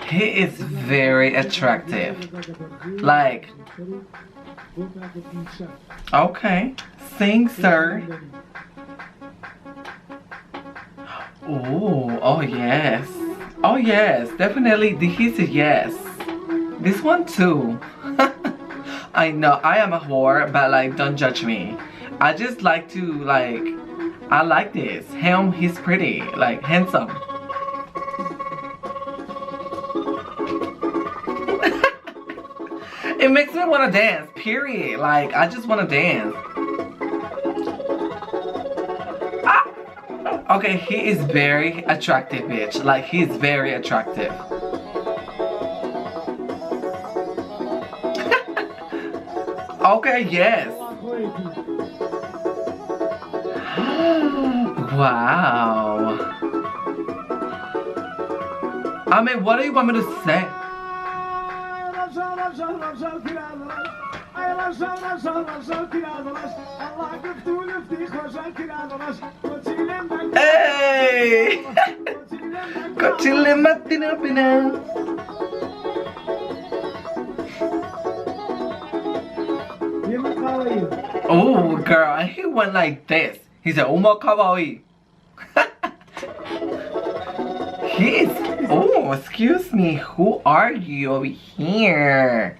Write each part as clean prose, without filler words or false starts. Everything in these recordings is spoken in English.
He is very attractive. Like, okay, sing, sir. Oh yes. Oh yes, definitely he's a yes. This one too. I know I am a whore, but like don't judge me. I just like to like, I like this. Him, he's pretty, like handsome. It makes me want to dance, period. Like, I just want to dance. Ah! Okay, he is very attractive, bitch. Like, he's very attractive. Okay, yes. Wow. I mean, what do you want me to say? Hey! Oh, girl, and he went like this. He said, "Uma kawaii." He's, oh, excuse me, who are you over here?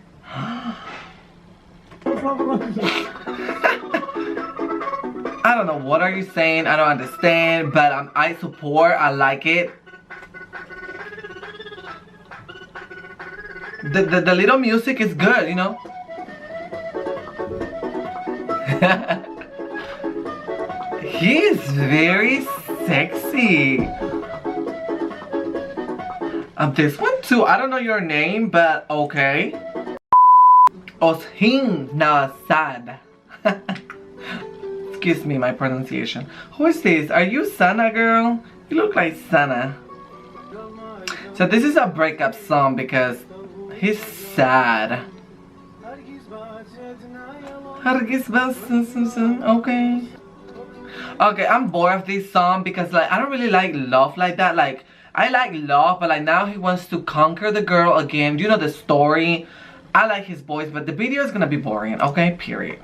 I don't know, what are you saying? I don't understand, but I support, I like it. The little music is good, you know? He is very sexy. This one too, I don't know your name, but okay. Ozhin Nawzad. Excuse me, my pronunciation. Who is this? Are you Sana, girl? You look like Sana. So this is a breakup song because he's sad. Okay. Okay, I'm bored of this song because like I don't really like love like that. Like I like love, but like now he wants to conquer the girl again. You know the story. I like his voice, but the video is gonna be boring. Okay, period.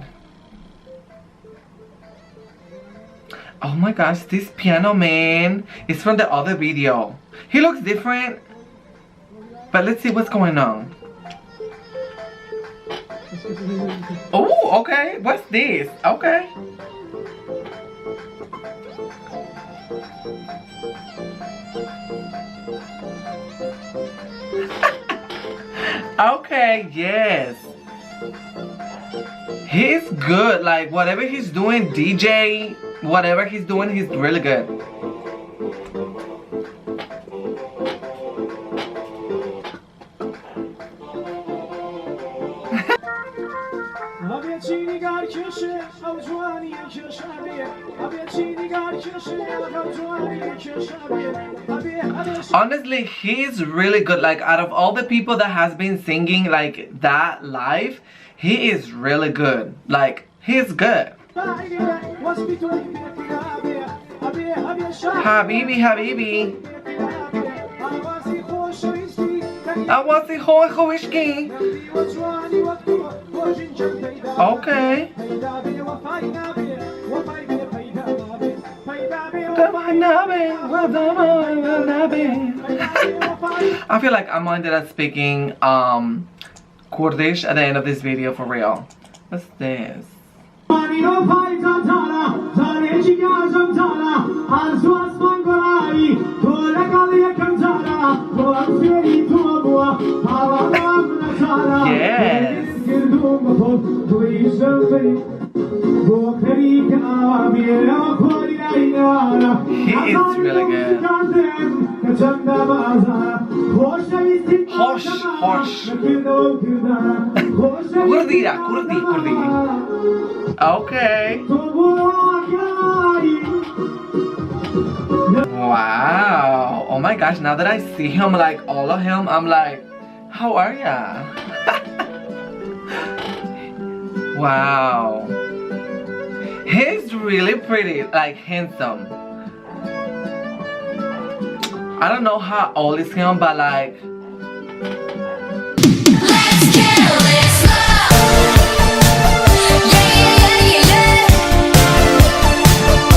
Oh my gosh, this piano man is from the other video. He looks different, but let's see what's going on. Oh, okay. What's this? Okay. Okay, yes. He's good. Like, whatever he's doing, DJ, whatever he's doing, he's really good. Honestly, he's really good. Like, out of all the people that has been singing like that live, he is really good. Like, he's good. Habibi, Habibi. I want the whole whiskey. Okay. I feel like I'm ended up speaking Kurdish at the end of this video for real. What's this? Yes. He is really good. Hoş, hoş. Kurdi. Okay. Wow. Oh my gosh, now that I see him, like all of him, I'm like, how are ya? Wow. His really pretty, like handsome. I don't know how old is him, but like